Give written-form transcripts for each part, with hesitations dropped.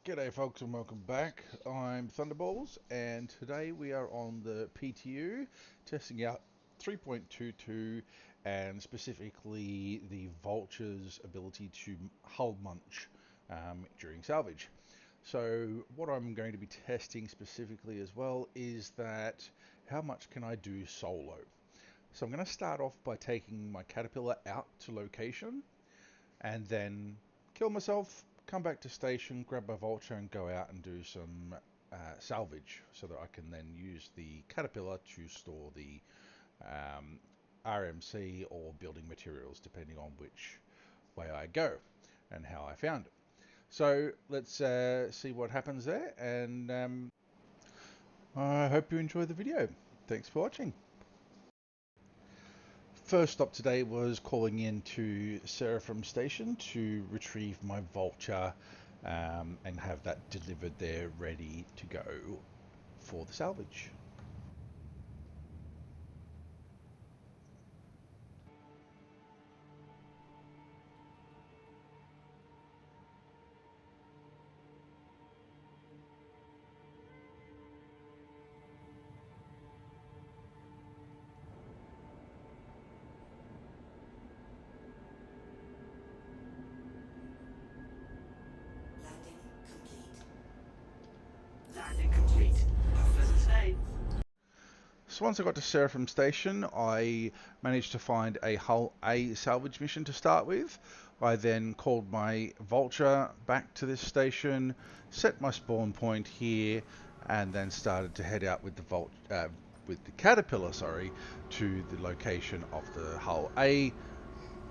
G'day folks and welcome back. I'm Thunderballs and today we are on the PTU testing out 3.22 and specifically the Vulture's ability to hull munch during salvage. So what I'm going to be testing specifically as well is that how much can I do solo. So I'm going to start off by taking my caterpillar out to location and then kill myself, come back to station, grab my Vulture and go out and do some salvage so that I can then use the caterpillar to store the RMC or building materials depending on which way I go and how I found it. So let's see what happens there, and I hope you enjoy the video. Thanks for watching. First stop today was calling in to Seraphim Station to retrieve my Vulture and have that delivered there ready to go for the salvage. So once I got to Seraphim Station, I managed to find a Hull A salvage mission to start with. I then called my Vulture back to this station, set my spawn point here, and then started to head out with the caterpillar, to the location of the Hull A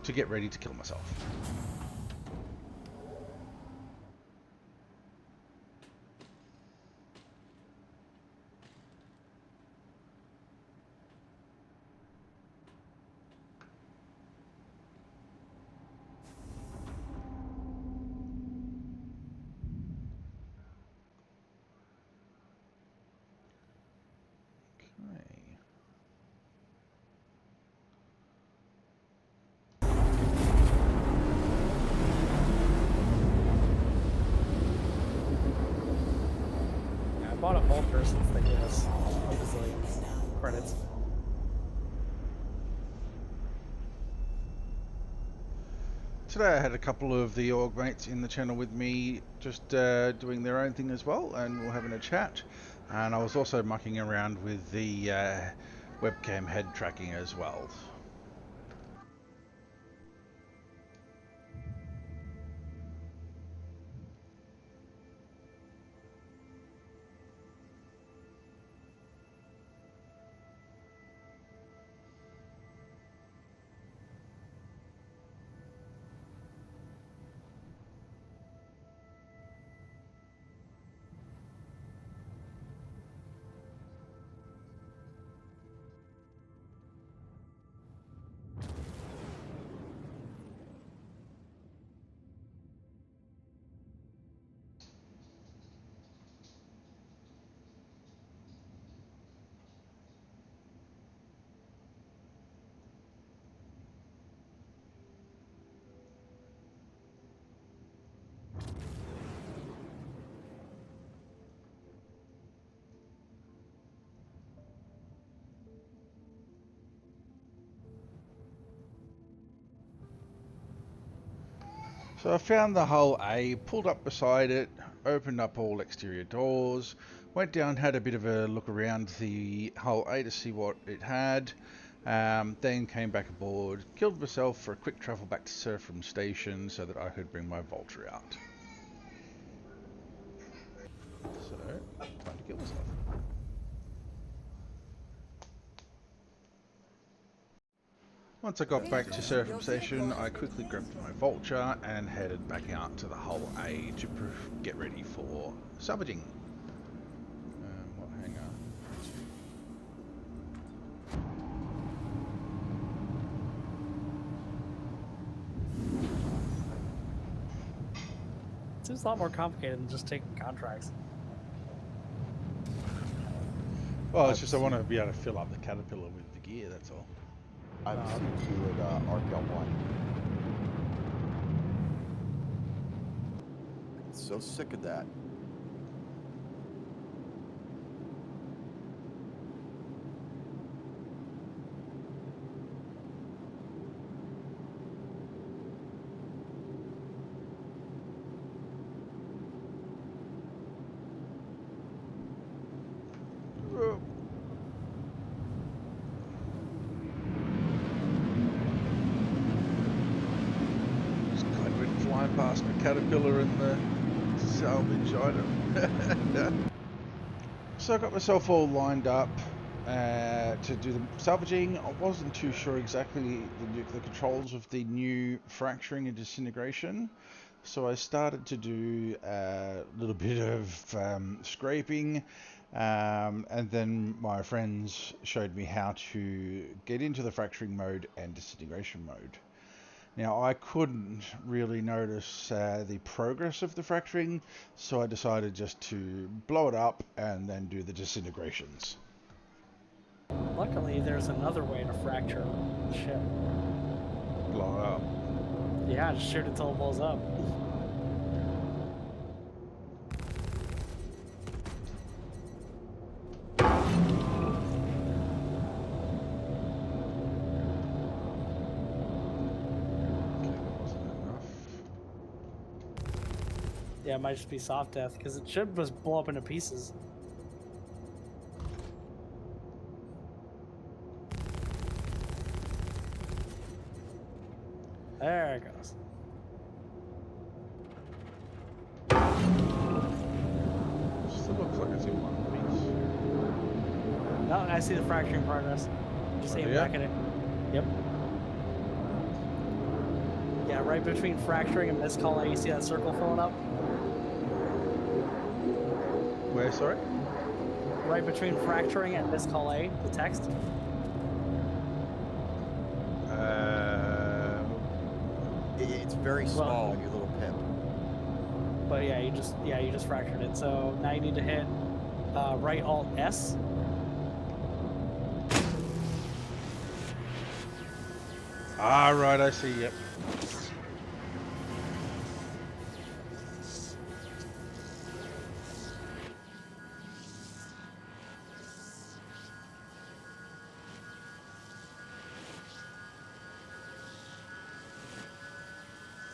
to get ready to kill myself. I bought a Vulture since they gave us a bazillion credits. Today I had a couple of the org mates in the channel with me just doing their own thing as well, and we were having a chat, and I was also mucking around with the webcam head tracking as well. So I found the Hull A, pulled up beside it, opened up all exterior doors, went down, had a bit of a look around the Hull A to see what it had, then came back aboard, killed myself for a quick travel back to Seraphim Station so that I could bring my Vulture out. So, time to kill myself. Once I got back to Seraphim Station, I quickly grabbed my Vulture and headed back out to the Hull A to get ready for salvaging. What hangar? It seems a lot more complicated than just taking contracts. Well, it's just I want to be able to fill up the caterpillar with the gear, that's all. I've seen you at RPL1. So sick of that. Just glad we didn't fly past a caterpillar in the salvage item. So I got myself all lined up to do the salvaging. I wasn't too sure exactly the controls of the new fracturing and disintegration, so I started to do a little bit of scraping, and then my friends showed me how to get into the fracturing mode and disintegration mode. Now, I couldn't really notice the progress of the fracturing, so I decided just to blow it up and then do the disintegrations. Luckily, there's another way to fracture the ship. Blow it up. Yeah, just shoot it till it blows up. Okay, that wasn't enough. Yeah, it might just be soft death, because it should just blow up into pieces. There it goes. Still looks like it's in one piece. No, I see the fracturing progress. Just aim back at it. Yep. Yeah, right between fracturing and miscalling, you see that circle filling up? Where, sorry? Right between fracturing and miscalling, the text. It's very small on your little pip. But yeah, you just fractured it. So now you need to hit right Alt S. Ah, right, I see, yep.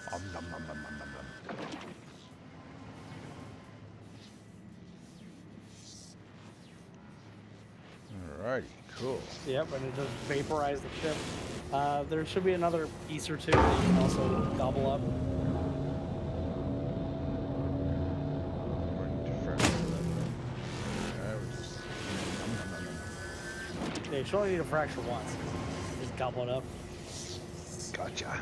Nom, nom, nom, nom, nom, nom. Alrighty, cool. Yep, and it just vaporized the ship. There should be another piece or two that you can also gobble up. Yeah, you should only need to fracture once. Just gobble it up. Gotcha.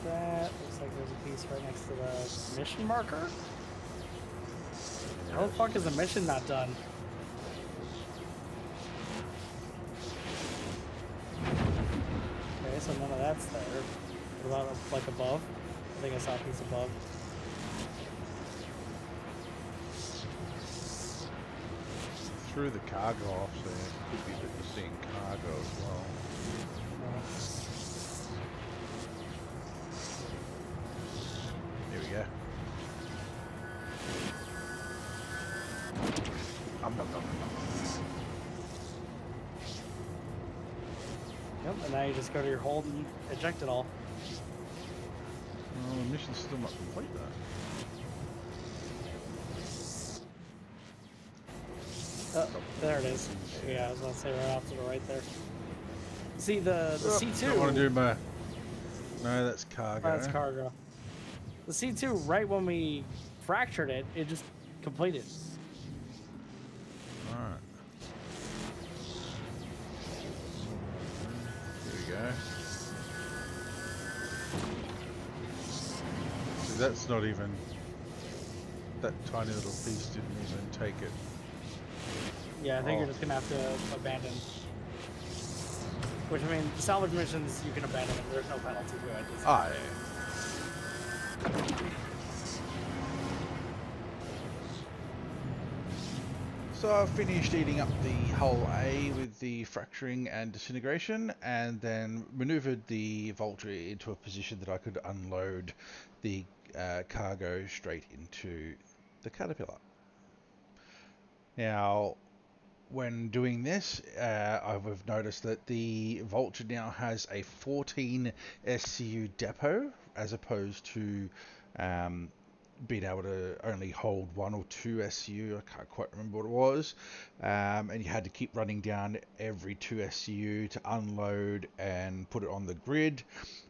That looks like there's a piece right next to the mission marker. How the fuck is the mission not done? Okay, so none of that's there. What about like above? I think I saw a piece above. Threw the cargo off, so it could be that you're seeing cargo as well. Here we go. Nom, nom, nom, nom, nom. Yep, and now you just go to your hold and eject it all. Oh, the mission's still not complete though. Oh, there it is. Yeah, I was going to say right off to the right there. See, the C2... Don't want to do my... No, that's cargo. That's cargo. The C2, right when we fractured it, it just completed. Alright. Here we go. See, that's not even... That tiny little piece didn't even take it. Yeah, I think you're just going to have to abandon. Which, I mean, salvage missions, you can abandon them. There's no penalty to it. Ah, yeah. So I've finished eating up the hull A with the fracturing and disintegration, and then maneuvered the Vulture into a position that I could unload the cargo straight into the Caterpillar. Now, when doing this, I've noticed that the Vulture now has a 14 SCU depot, as opposed to being able to only hold 1 or 2 SCU. I can't quite remember what it was. And you had to keep running down every 2 SCU to unload and put it on the grid.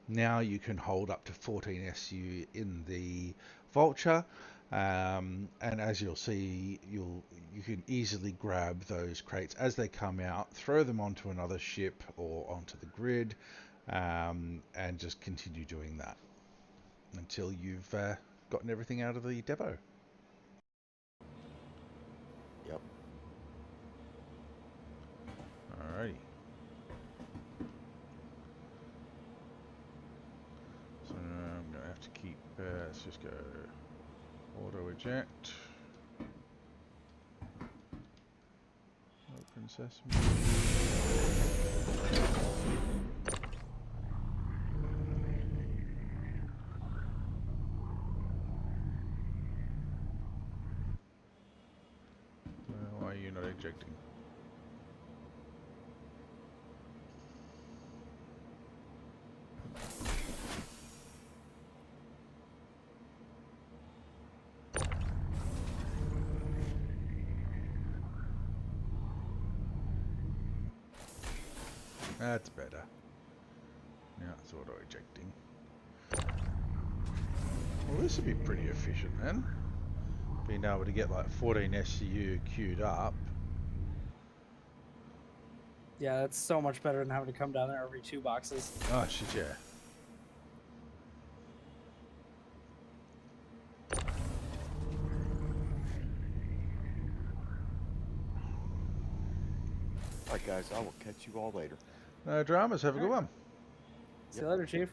Now you can hold up to 14 SCU in the Vulture. And as you'll see, you can easily grab those crates as they come out, throw them onto another ship or onto the grid, and just continue doing that until you've gotten everything out of the depot. Yep. Alrighty. So I'm gonna have to keep. Let's just go auto eject. Open sesame. Why are you not ejecting? That's better. Now it's auto ejecting. Well, this would be pretty efficient then. Being able to get like 14 SCU queued up. Yeah, that's so much better than having to come down there every 2 boxes. Oh shit, yeah. Alright guys, I will catch you all later. No dramas, have a good one. See you later, Chief.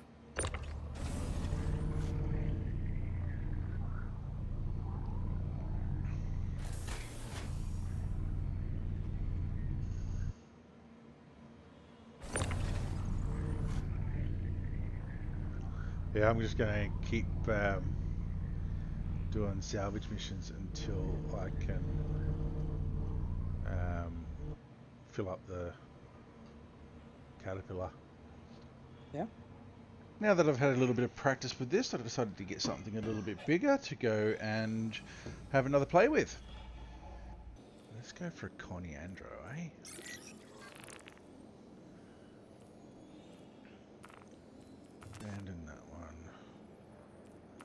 Yeah, I'm just going to keep doing salvage missions until I can fill up the Caterpillar. Yeah. Now that I've had a little bit of practice with this, I decided to get something a little bit bigger to go and have another play with. Let's go for a Coniandro, eh? Abandon that one.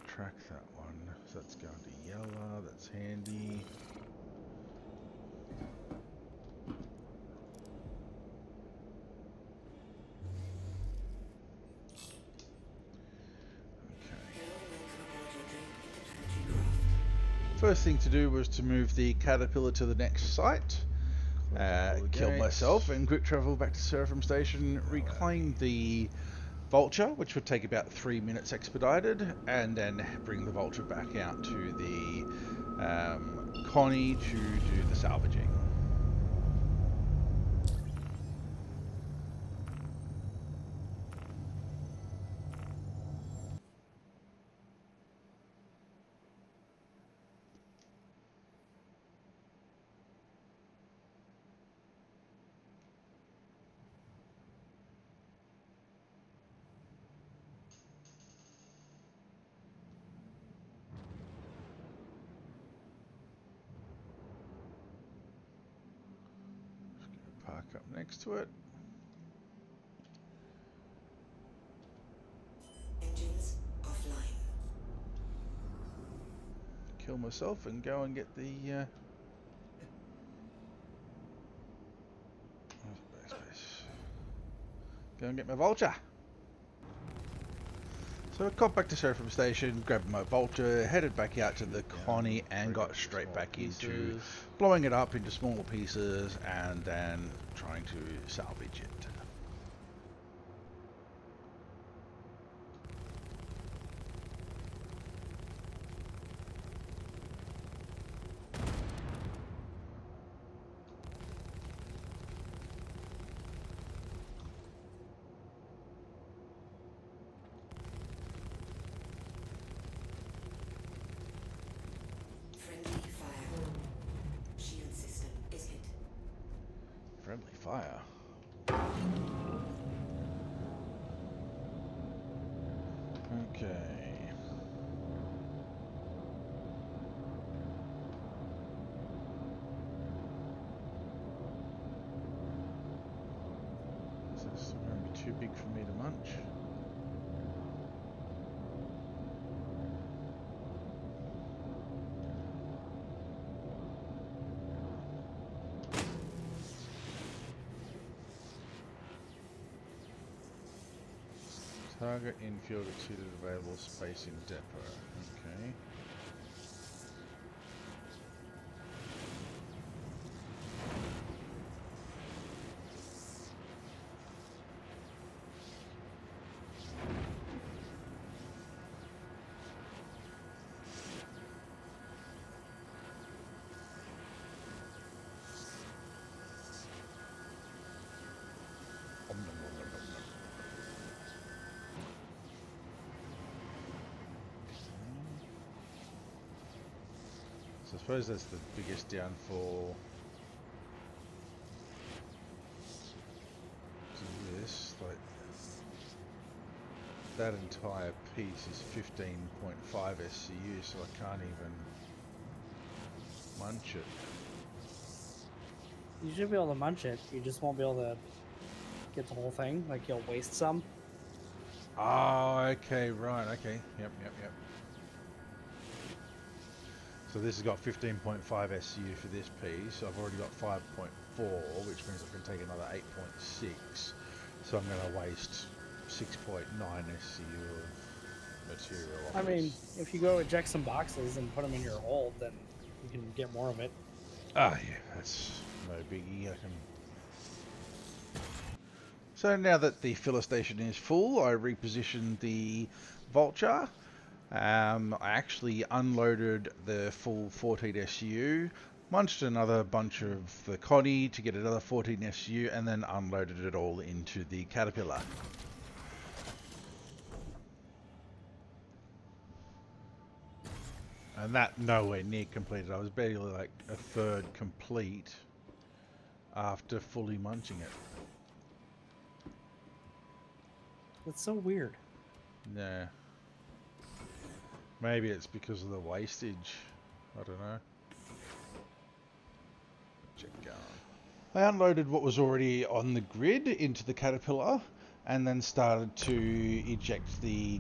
Track that one. So that's going to yellow. That's handy. First thing to do was to move the Caterpillar to the next site, kill myself and quick travel back to Seraphim Station, reclaim the Vulture, which would take about 3 minutes expedited, and then bring the Vulture back out to the Connie to do the salvaging. Park up next to it. Engines offline. Kill myself and go and get the go and get my Vulture. So I got back to Seraphim Station, grabbed my Vulture, headed back out to the Connie, and got straight back into blowing it up into smaller pieces and then trying to salvage it. Friendly fire. Okay. Is this going to be too big for me to munch? Target infield exceeded available space in depot. Okay. So I suppose that's the biggest downfall to this. Like that entire piece is 15.5 SCU, so I can't even munch it. You should be able to munch it. You just won't be able to get the whole thing. Like you'll waste some. Oh, okay, right, okay. Yep. So this has got 15.5 SCU for this piece. I've already got 5.4, which means I can take another 8.6. So I'm going to waste 6.9 SCU of material. I mean, if you go eject some boxes and put them in your hold, then you can get more of it. Ah, yeah, that's no biggie. I can. So now that the filler station is full, I repositioned the Vulture. I actually unloaded the full 14 SU, munched another bunch of the Connie to get another 14 SU, and then unloaded it all into the Caterpillar. And that nowhere near completed. I was barely like a third complete after fully munching it. That's so weird. Nah. Maybe it's because of the wastage. I don't know. Check going. I unloaded what was already on the grid into the Caterpillar and then started to eject the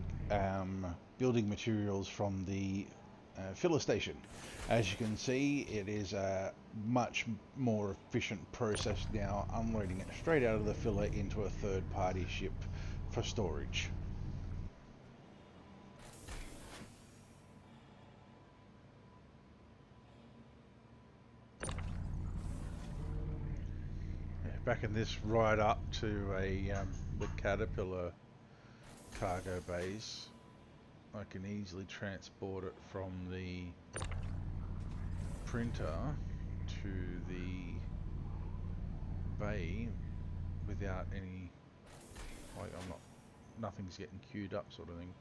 building materials from the filler station. As you can see, it is a much more efficient process now, unloading it straight out of the filler into a third-party ship for storage. Backing this right up to the Caterpillar cargo base, I can easily transport it from the printer to the bay without any, like nothing's getting queued up sort of thing.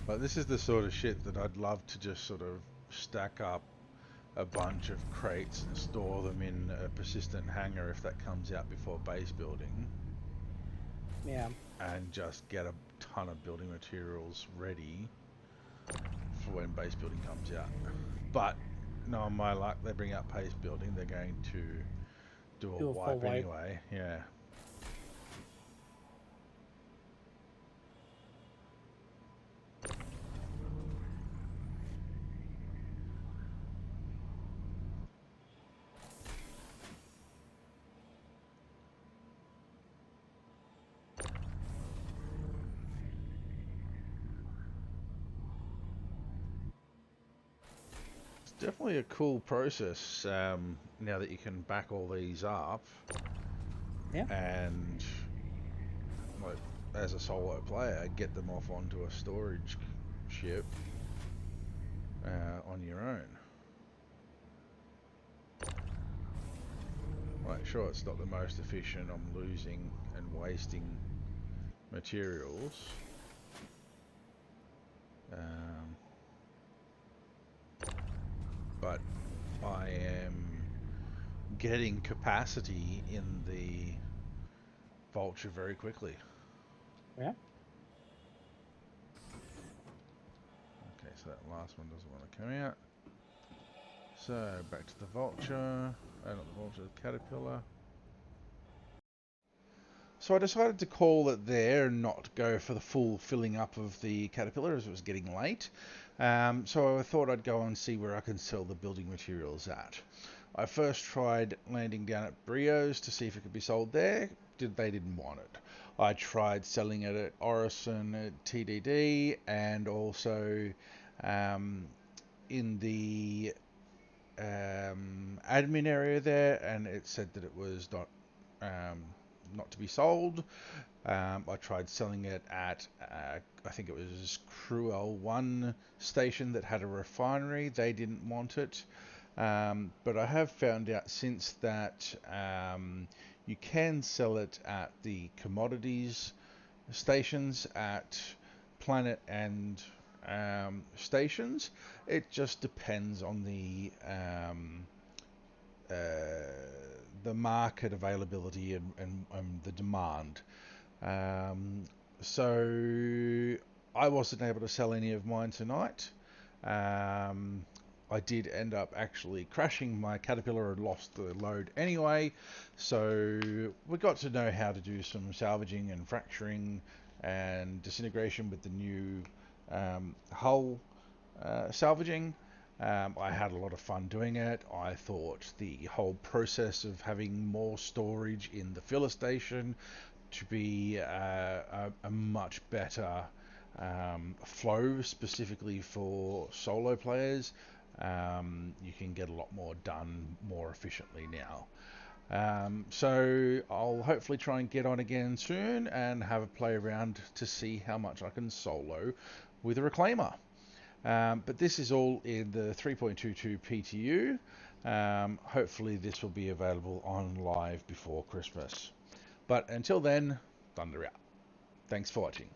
But this is the sort of shit that I'd love to just sort of stack up a bunch of crates and store them in a persistent hangar if that comes out before base building. Yeah. And just get a ton of building materials ready for when base building comes out. But knowing my luck, they bring out base building, they're going to do a full wipe wipe. anyway. Yeah. definitely a cool process now that you can back all these up. Yeah. And like as a solo player, get them off onto a storage ship on your own. Like, sure, it's not the most efficient. I'm losing and wasting materials. But I am getting capacity in the Vulture very quickly. Yeah. Okay, so that last one doesn't want to come out. So back to the Vulture. Not the Vulture, the Caterpillar. So I decided to call it there and not go for the full filling up of the Caterpillar as it was getting late. So I thought I'd go and see where I can sell the building materials at. I first tried landing down at Brio's to see if it could be sold there. They didn't want it. I tried selling it at Orison at TDD and also in the admin area there, and it said that it was not to be sold. I tried selling it at I think it was Cruel 1 station that had a refinery. They didn't want it. But I have found out since that you can sell it at the commodities stations at Planet and stations. It just depends on the market availability and the demand. So I wasn't able to sell any of mine tonight. I did end up actually crashing my Caterpillar and lost the load anyway. So we got to know how to do some salvaging and fracturing and disintegration with the new hull salvaging. I had a lot of fun doing it. I thought the whole process of having more storage in the filler station to be a much better flow specifically for solo players. You can get a lot more done more efficiently now. So I'll hopefully try and get on again soon and have a play around to see how much I can solo with a reclaimer. But this is all in the 3.22 PTU. Hopefully this will be available on live before Christmas. But until then, Thunder out. Thanks for watching.